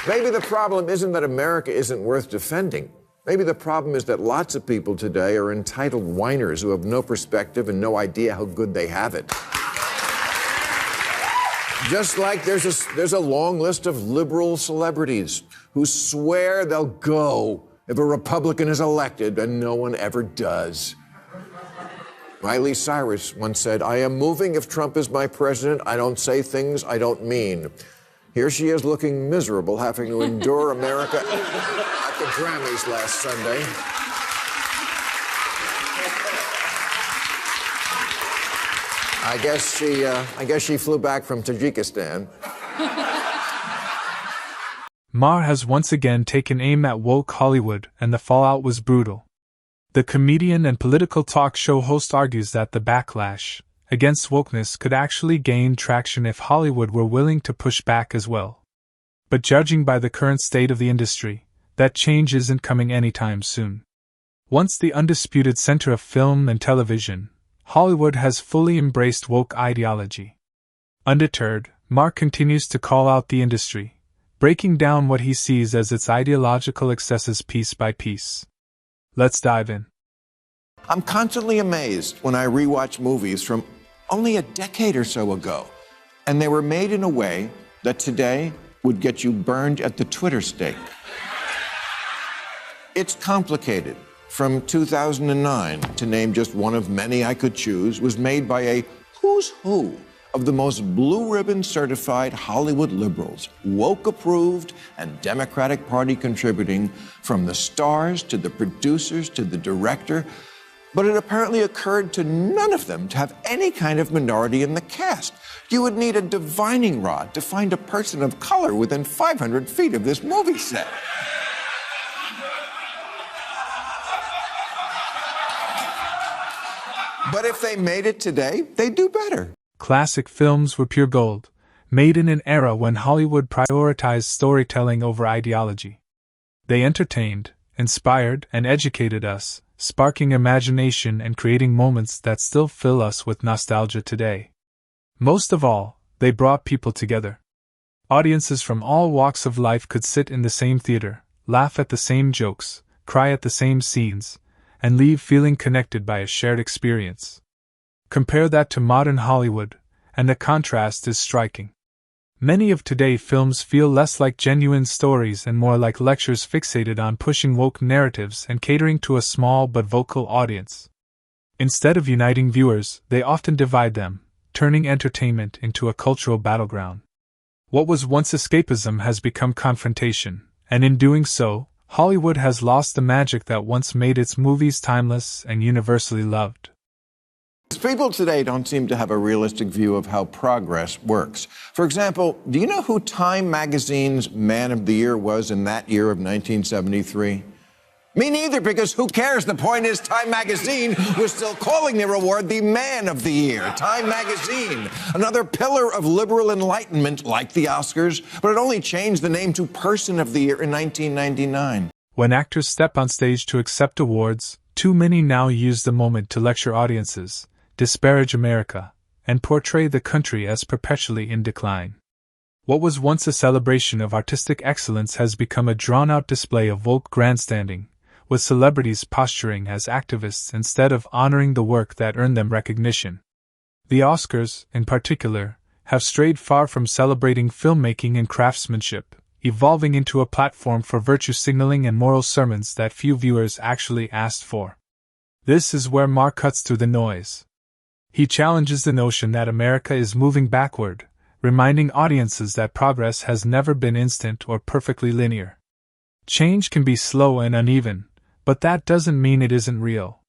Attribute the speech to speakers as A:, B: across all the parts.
A: Maybe the problem isn't that America isn't worth defending. Maybe the problem is that lots of people today are entitled whiners who have no perspective and no idea how good they have it. Just like there's a long list of liberal celebrities who swear they'll go if a Republican is elected, and no one ever does. Miley Cyrus once said, "I am moving if Trump is my president. I don't say things I don't mean." Here she is looking miserable, having to endure America at the Grammys last Sunday. I guess she flew back from Tajikistan.
B: Maher has once again taken aim at woke Hollywood, and the fallout was brutal. The comedian and political talk show host argues that the backlash against wokeness could actually gain traction if Hollywood were willing to push back as well. But judging by the current state of the industry, that change isn't coming anytime soon. Once the undisputed center of film and television, Hollywood has fully embraced woke ideology. Undeterred, Maher continues to call out the industry, breaking down what he sees as its ideological excesses piece by piece. Let's dive in.
A: I'm constantly amazed when I rewatch movies from only a decade or so ago, and they were made in a way that today would get you burned at the Twitter stake. It's complicated. From 2009, to name just one of many I could choose, was made by a who's who of the most blue-ribbon certified Hollywood liberals, woke-approved and Democratic Party contributing, from the stars to the producers to the director. But it apparently occurred to none of them to have any kind of minority in the cast. You would need a divining rod to find a person of color within 500 feet of this movie set. But if they made it today, they'd do better.
B: Classic films were pure gold, made in an era when Hollywood prioritized storytelling over ideology. They entertained, inspired, and educated us, sparking imagination and creating moments that still fill us with nostalgia today. Most of all, they brought people together. Audiences from all walks of life could sit in the same theater, laugh at the same jokes, cry at the same scenes, and leave feeling connected by a shared experience. Compare that to modern Hollywood, and the contrast is striking. Many of today's films feel less like genuine stories and more like lectures fixated on pushing woke narratives and catering to a small but vocal audience. Instead of uniting viewers, they often divide them, turning entertainment into a cultural battleground. What was once escapism has become confrontation, and in doing so, Hollywood has lost the magic that once made its movies timeless and universally loved.
A: People today don't seem to have a realistic view of how progress works. For example, do you know who Time magazine's Man of the Year was in that year of 1973? Me neither, because who cares? The point is, Time magazine was still calling their award the Man of the Year. Time magazine, another pillar of liberal enlightenment like the Oscars, but it only changed the name to Person of the Year in 1999.
B: When actors step on stage to accept awards, too many now use the moment to lecture audiences, disparage America, and portray the country as perpetually in decline. What was once a celebration of artistic excellence has become a drawn-out display of woke grandstanding, with celebrities posturing as activists instead of honoring the work that earned them recognition. The Oscars, in particular, have strayed far from celebrating filmmaking and craftsmanship, evolving into a platform for virtue signaling and moral sermons that few viewers actually asked for. This is where Maher cuts through the noise. He challenges the notion that America is moving backward, reminding audiences that progress has never been instant or perfectly linear. Change can be slow and uneven, but that doesn't mean it isn't real.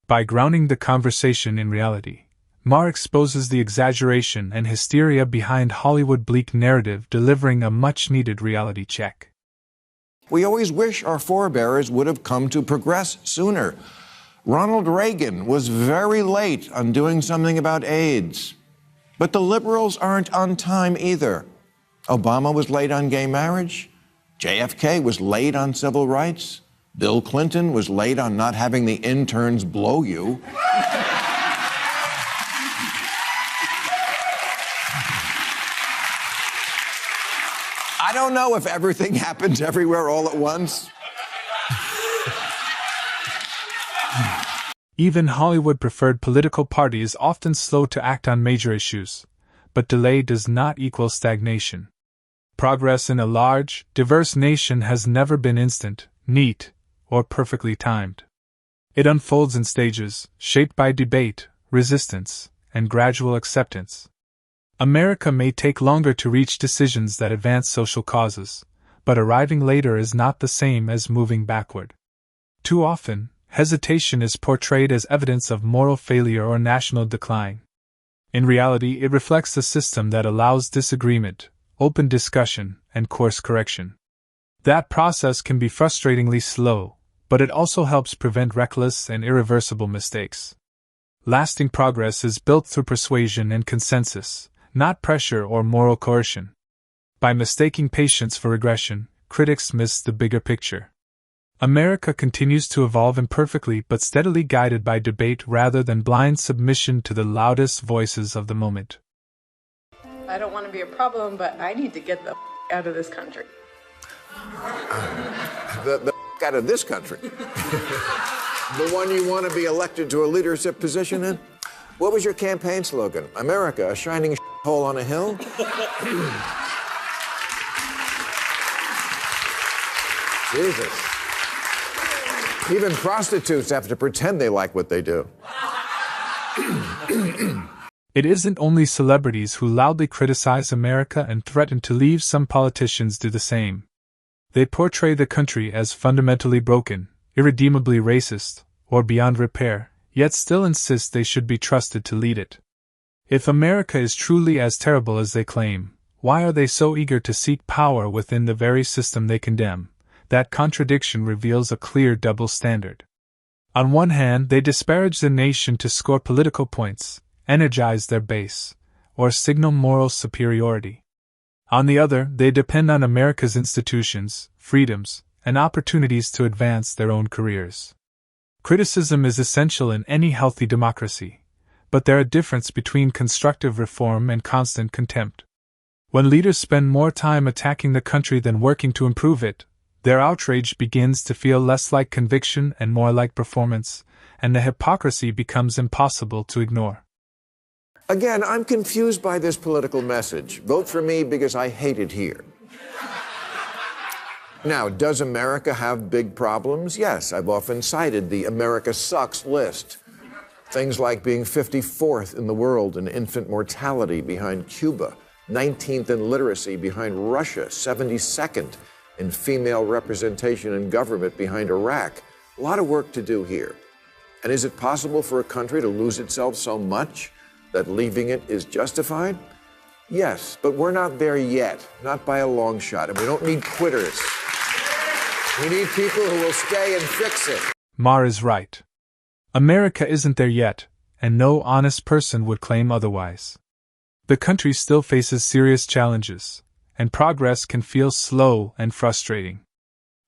B: By grounding the conversation in reality, Maher exposes the exaggeration and hysteria behind Hollywood's bleak narrative, delivering a much-needed reality check.
A: We always wish our forebears would have come to progress sooner. Ronald Reagan was very late on doing something about AIDS. But the liberals aren't on time either. Obama was late on gay marriage. JFK was late on civil rights. Bill Clinton was late on not having the interns blow you. I don't know if everything happens everywhere all at once.
B: Even Hollywood-preferred political party is often slow to act on major issues, but delay does not equal stagnation. Progress in a large, diverse nation has never been instant, neat, or perfectly timed. It unfolds in stages, shaped by debate, resistance, and gradual acceptance. America may take longer to reach decisions that advance social causes, but arriving later is not the same as moving backward. Too often, hesitation is portrayed as evidence of moral failure or national decline. In reality, it reflects a system that allows disagreement, open discussion, and course correction. That process can be frustratingly slow, but it also helps prevent reckless and irreversible mistakes. Lasting progress is built through persuasion and consensus, not pressure or moral coercion. By mistaking patience for regression, critics miss the bigger picture. America continues to evolve imperfectly but steadily, guided by debate rather than blind submission to the loudest voices of the moment.
C: I don't want to be a problem, but I need to get the out of this country.
A: The out of this country? The one you want to be elected to a leadership position in? What was your campaign slogan? America, a shining hole on a hill? Jesus. Even prostitutes have to pretend they like what they do.
B: It isn't only celebrities who loudly criticize America and threaten to leave. Some politicians do the same. They portray the country as fundamentally broken, irredeemably racist, or beyond repair, yet still insist they should be trusted to lead it. If America is truly as terrible as they claim, why are they so eager to seek power within the very system they condemn? That contradiction reveals a clear double standard. On one hand, they disparage the nation to score political points, energize their base, or signal moral superiority. On the other, they depend on America's institutions, freedoms, and opportunities to advance their own careers. Criticism is essential in any healthy democracy, but there is a difference between constructive reform and constant contempt. When leaders spend more time attacking the country than working to improve it, their outrage begins to feel less like conviction and more like performance, and the hypocrisy becomes impossible to ignore.
A: Again, I'm confused by this political message. Vote for me because I hate it here. Now, does America have big problems? Yes, I've often cited the America sucks list. Things like being 54th in the world in infant mortality behind Cuba, 19th in literacy behind Russia, 72nd in female representation in government behind Iraq. A lot of work to do here. And is it possible for a country to lose itself so much that leaving it is justified? Yes, but we're not there yet, not by a long shot. And we don't need quitters. We need people who will stay and fix it.
B: Maher is right. America isn't there yet, and no honest person would claim otherwise. The country still faces serious challenges, and progress can feel slow and frustrating.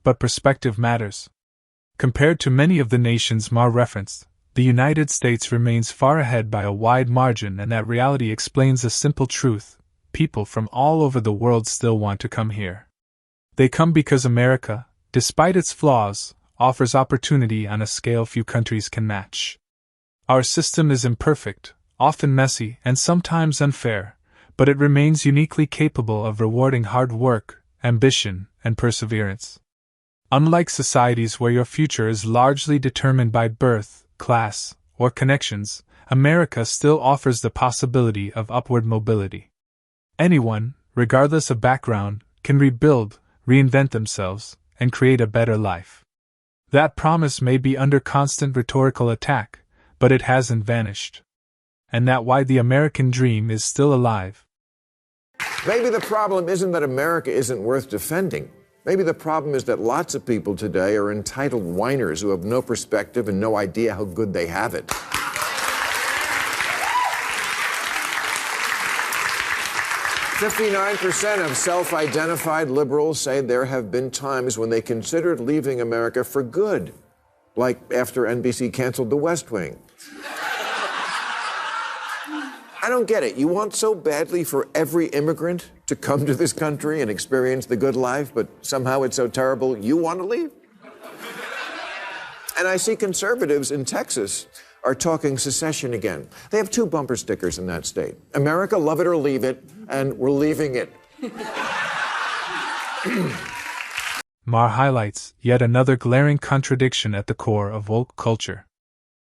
B: But perspective matters. Compared to many of the nations Maher referenced, the United States remains far ahead by a wide margin, and that reality explains a simple truth: people from all over the world still want to come here. They come because America, despite its flaws, offers opportunity on a scale few countries can match. Our system is imperfect, often messy, and sometimes unfair, but it remains uniquely capable of rewarding hard work, ambition, and perseverance. Unlike societies where your future is largely determined by birth, class, or connections, America still offers the possibility of upward mobility. Anyone, regardless of background, can rebuild, reinvent themselves, and create a better life. That promise may be under constant rhetorical attack, but it hasn't vanished. And that's why the American dream is still alive.
A: Maybe the problem isn't that America isn't worth defending. Maybe the problem is that lots of people today are entitled whiners who have no perspective and no idea how good they have it. 59% of self-identified liberals say there have been times when they considered leaving America for good, like after NBC canceled The West Wing. I don't get it. You want so badly for every immigrant to come to this country and experience the good life, but somehow it's so terrible you want to leave? And I see conservatives in Texas are talking secession again. They have 2 bumper stickers in that state. America, love it or leave it, and we're leaving it.
B: Maher highlights yet another glaring contradiction at the core of woke culture.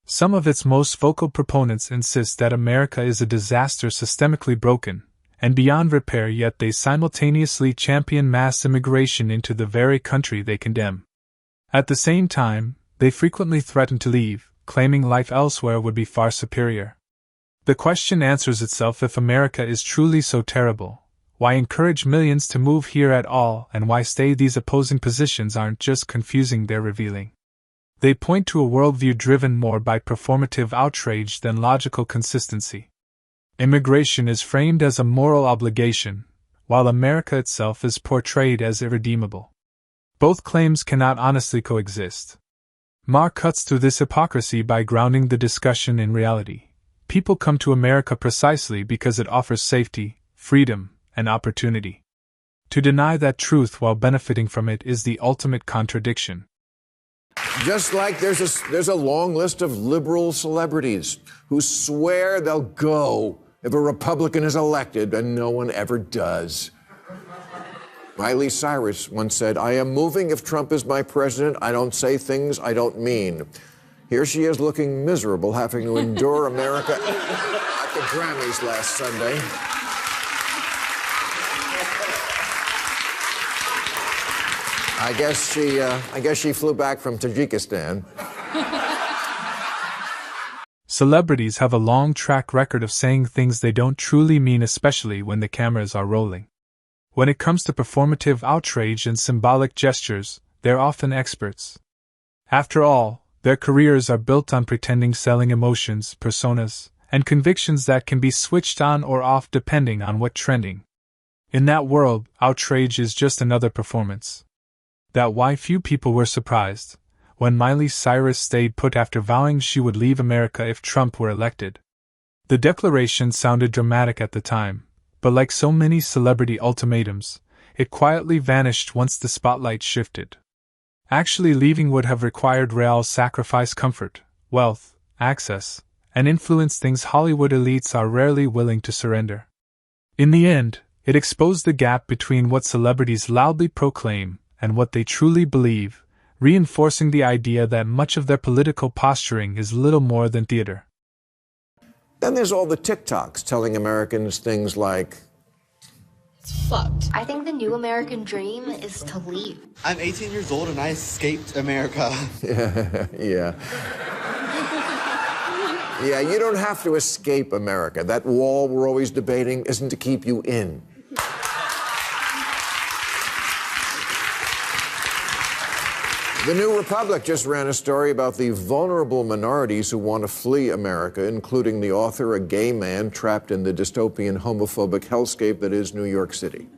B: Some of its most vocal proponents insist that America is a disaster systemically broken and beyond repair, yet they simultaneously champion mass immigration into the very country they condemn. At the same time, they frequently threaten to leave, claiming life elsewhere would be far superior. The question answers itself: if America is truly so terrible, why encourage millions to move here at all, and why stay? These opposing positions aren't just confusing, they're revealing. They point to a worldview driven more by performative outrage than logical consistency. Immigration is framed as a moral obligation, while America itself is portrayed as irredeemable. Both claims cannot honestly coexist. Maher cuts through this hypocrisy by grounding the discussion in reality. People come to America precisely because it offers safety, freedom, and opportunity. To deny that truth while benefiting from it is the ultimate contradiction.
A: Just like there's a long list of liberal celebrities who swear they'll go if a Republican is elected, and no one ever does. Miley Cyrus once said, "I am moving if Trump is my president. I don't say things I don't mean." Here she is looking miserable, having to endure America at the Grammys last Sunday. I guess she flew back from Tajikistan.
B: Celebrities have a long track record of saying things they don't truly mean, especially when the cameras are rolling. When it comes to performative outrage and symbolic gestures, they're often experts. After all, their careers are built on pretending, selling emotions, personas, and convictions that can be switched on or off depending on what's trending. In that world, outrage is just another performance. That's why few people were surprised when Miley Cyrus stayed put after vowing she would leave America if Trump were elected. The declaration sounded dramatic at the time, but like so many celebrity ultimatums, it quietly vanished once the spotlight shifted. Actually leaving would have required real sacrifice, comfort, wealth, access, and influence, things Hollywood elites are rarely willing to surrender. In the end, it exposed the gap between what celebrities loudly proclaim and what they truly believe, reinforcing the idea that much of their political posturing is little more than theater.
A: Then there's all the TikToks telling Americans things like,
D: "It's fucked."
E: I think the new American dream is to leave.
D: I'm 18 years old and I escaped America.
A: Yeah. Yeah, you don't have to escape America. That wall we're always debating isn't to keep you in. The New Republic just ran a story about the vulnerable minorities who want to flee America, including the author, a gay man trapped in the dystopian homophobic hellscape that is New York City.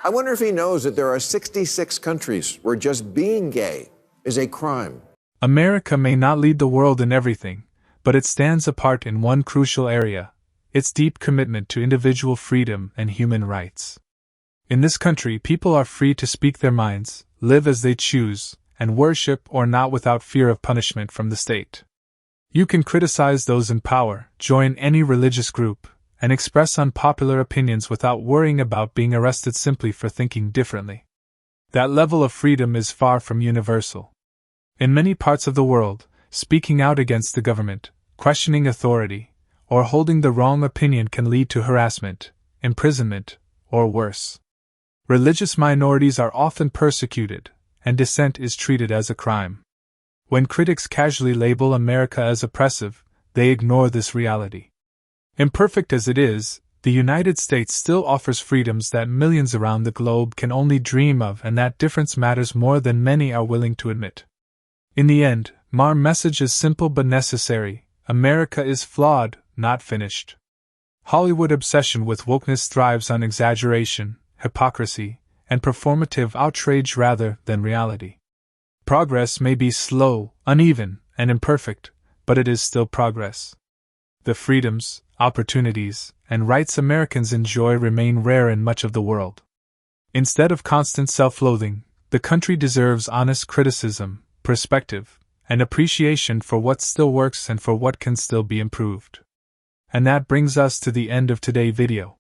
A: I wonder if he knows that there are 66 countries where just being gay is a crime.
B: America may not lead the world in everything, but it stands apart in one crucial area: its deep commitment to individual freedom and human rights. In this country, people are free to speak their minds, live as they choose, and worship or not without fear of punishment from the state. You can criticize those in power, join any religious group, and express unpopular opinions without worrying about being arrested simply for thinking differently. That level of freedom is far from universal. In many parts of the world, speaking out against the government, questioning authority, or holding the wrong opinion can lead to harassment, imprisonment, or worse. Religious minorities are often persecuted, and dissent is treated as a crime. When critics casually label America as oppressive, they ignore this reality. Imperfect as it is, the United States still offers freedoms that millions around the globe can only dream of, and that difference matters more than many are willing to admit. In the end, Maher's message is simple but necessary: America is flawed, not finished. Hollywood obsession with wokeness thrives on exaggeration, hypocrisy, and performative outrage rather than reality. Progress may be slow, uneven, and imperfect, but it is still progress. The freedoms, opportunities, and rights Americans enjoy remain rare in much of the world. Instead of constant self-loathing, the country deserves honest criticism, perspective, and appreciation for what still works and for what can still be improved. And that brings us to the end of today's video.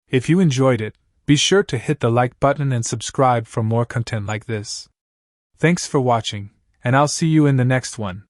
B: If you enjoyed it, be sure to hit the like button and subscribe for more content like this. Thanks for watching, and I'll see you in the next one.